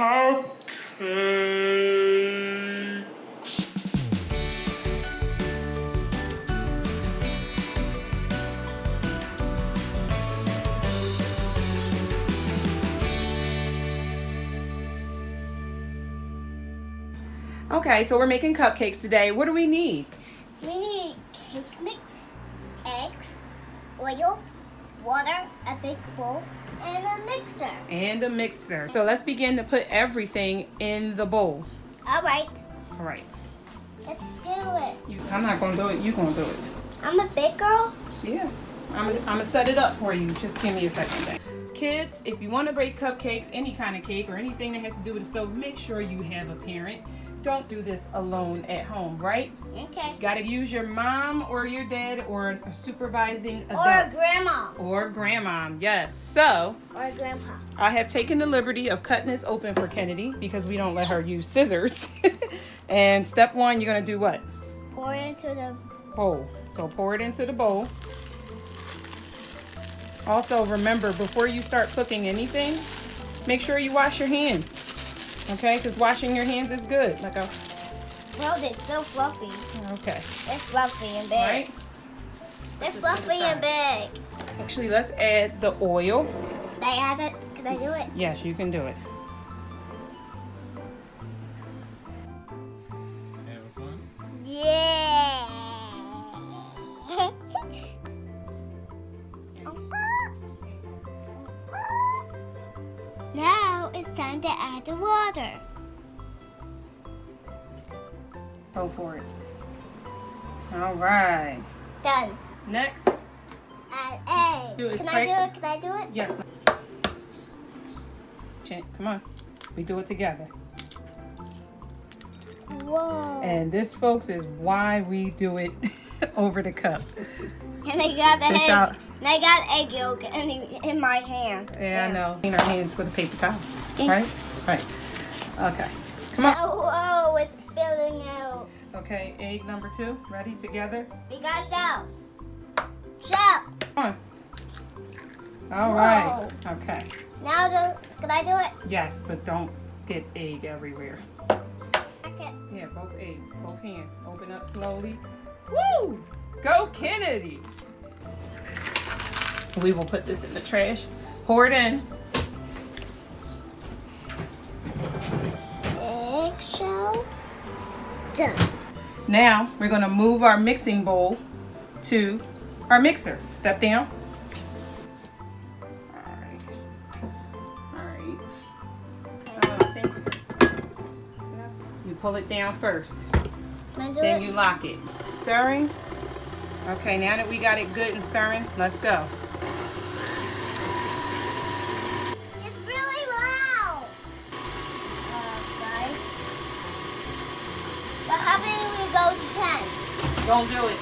Cupcakes. Okay, so we're making cupcakes today. What do we need? We need cake mix, eggs, oil, water, a big bowl, and a mixer. So let's begin to put everything in the bowl. All right, let's do it. I'm not going to do it. You're going to do it. I'm a big girl. Yeah. I'm gonna set it up for you. Just give me a second. Kids, if you want to bake cupcakes, any kind of cake or anything that has to do with the stove, make sure you have a parent. Don't do this alone at home, right? Okay. Gotta use your mom or your dad or a supervising adult. Or a grandma. Or grandma, yes. So, Or a grandpa. I have taken the liberty of cutting this open for Kennedy because we don't let her use scissors. And step one, you're gonna do what? Pour it into the Bowl. So pour it into the bowl. Also, remember, before you start cooking anything, make sure you wash your hands. Okay, because washing your hands is good. Well, it's so fluffy. Okay. It's fluffy and big. Right? They're fluffy and big. Actually, let's add the oil. Can I add it? Can I do it? Yes, you can do it. Having fun? Yeah. Now it's time to add the water. Go for it. All right. Done. Next. Add egg. Can I do it? Can I do it? Yes. Come on. We do it together. Whoa. And this, folks, is why we do it over the cup. And I got the Fish egg. out. And I got egg yolk in my hand. Yeah, I know. Clean our hands with a paper towel. Thanks. Right? Okay. Come on. Oh, it's spilling out. Okay, egg number 2. Ready? Together? We got shell. Shell. Come on. All right. Okay. Now, can I do it? Yes, but don't get egg everywhere. Okay. Yeah, both eggs, both hands. Open up slowly. Woo! Go Kennedy! We will put this in the trash. Pour it in. Eggshell. Done. Now, we're going to move our mixing bowl to our mixer. Step down. All right. I think you pull it down first. Can I do Then it? you lock it. Stirring. Okay, now that we got it good and stirring, let's go. It's really loud. Guys. But how about we go to 10? Don't do it.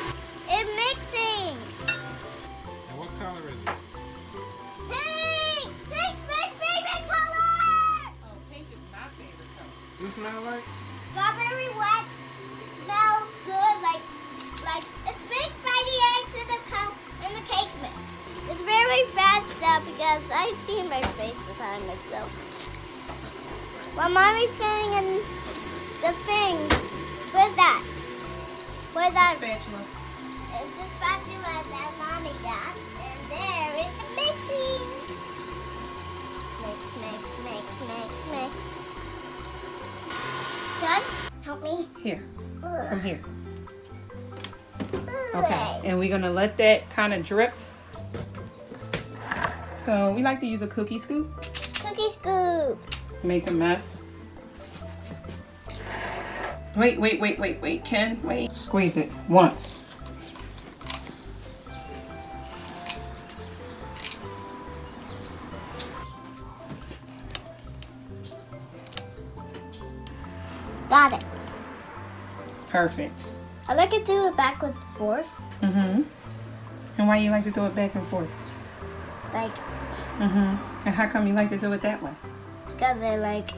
It's mixing. And what color is it? Pink! Pink's my favorite color! Oh, pink is my favorite color. Does it smell like? Strawberry wet. Smells good. Like it's mixed by the eggs in the cake mix. It's very fast though because I see my face behind myself. While mommy's getting in the thing. Where's that? Where's that? Spatula. It's the spatula that mommy got. And there is the mixing. Mix. Done? Help me. Here, Ugh. from here. Ugh. Okay, and we're gonna let that kind of drip. So we like to use a cookie scoop. Cookie scoop. Make a mess. Wait, Ken, wait. Squeeze it once. Got it. Perfect. I like to do it back and forth. Mm-hmm. And why you like to do it back and forth? Like, Mm-hmm. And how come you like to do it that way? because I like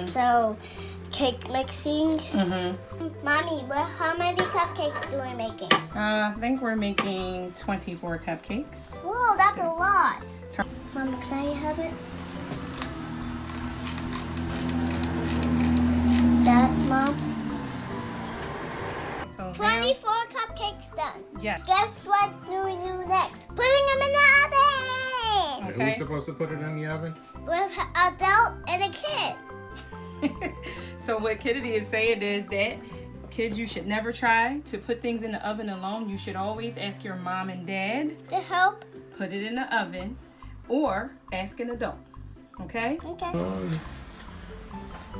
so cake mixing. Mommy, how many cupcakes do we making? I think we're making 24 cupcakes. Whoa, that's a lot. Turn- Mom, can I have it? done. Yeah. Guess what do we do next? Putting them in the oven! Okay. Who's supposed to put it in the oven? With an adult and a kid. So what Kenneday is saying is that kids, you should never try to put things in the oven alone. You should always ask your mom and dad To help. put it in the oven, or ask an adult. Okay? Okay.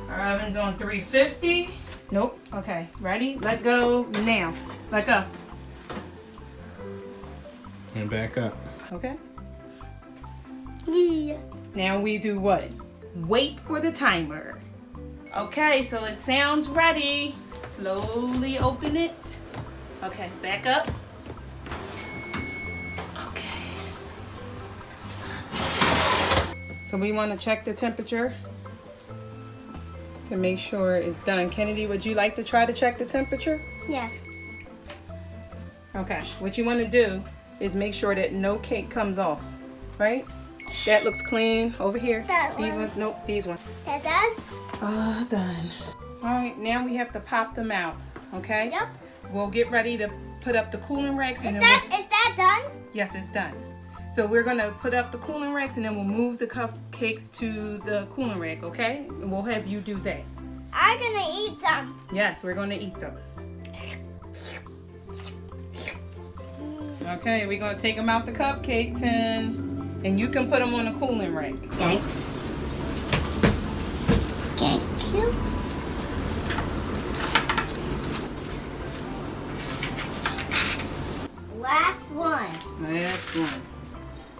Our oven's on 350. Nope. Okay. Ready? Let go now. Let go. And back up. Okay. Yeah. Now we do what? Wait for the timer. Okay, so it sounds ready. Slowly open it. Okay, back up. Okay. So we want to check the temperature to make sure it's done. Kenneday, would you like to try to check the temperature? Yes. Okay, what you want to do is make sure that no cake comes off, right? That looks clean. Over here. That These one. ones, nope, these ones. That done? Oh, done. All right, now we have to pop them out, okay? Yep. We'll get ready to put up the cooling racks. Is And then that done? yes, it's done. So we're gonna put up the cooling racks and then we'll move the cupcakes to the cooling rack, okay? And we'll have you do that. I'm gonna eat them. Yes, we're gonna eat them. Okay, we're gonna take them out the cupcake tin, and you can put them on the cooling rack. Thanks. Thank you. Last one. Last one.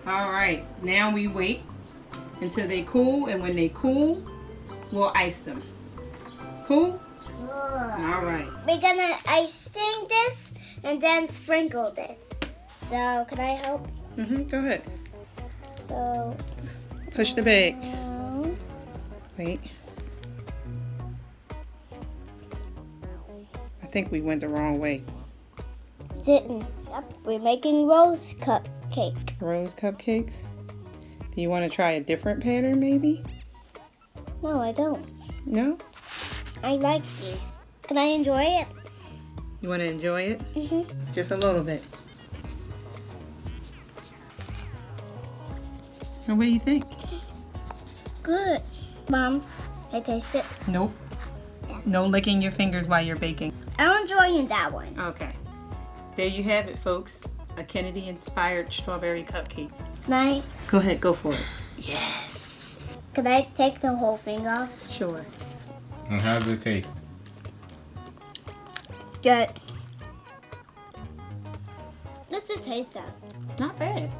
All right, now we wait until they cool, and when they cool, we'll ice them. Cool? All right. We're gonna icing this and then sprinkle this. So can I help? Go ahead. So Push the bag. um, Wait. I think we went the wrong way. didn't. Yep, we're making rose cupcake. Rose cupcakes? Do you want to try a different pattern maybe? No, I don't. No? I like these. Can I enjoy it? You want to enjoy it? Mhm. Just a little bit. What do you think? Good. Mom, I taste it. Nope. Yes. No licking your fingers while you're baking. I'm enjoying that one. Okay. There you have it, folks. A Kennedy-inspired strawberry cupcake. Can I? Go ahead, go for it. Yes. Can I take the whole thing off? Sure. And how does it taste? Good. What's the taste of? Not bad.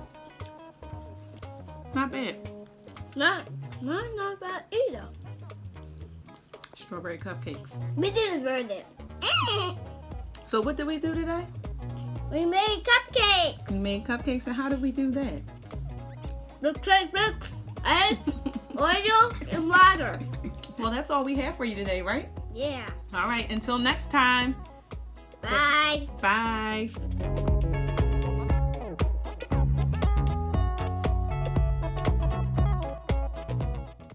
Not bad. Not bad either. Strawberry cupcakes. We didn't burn it. So what did we do today? We made cupcakes. We made cupcakes, and how did we do that? With cake mix and oil and water. Well, that's all we have for you today, right? Yeah. All right, until next time. Bye. Bye.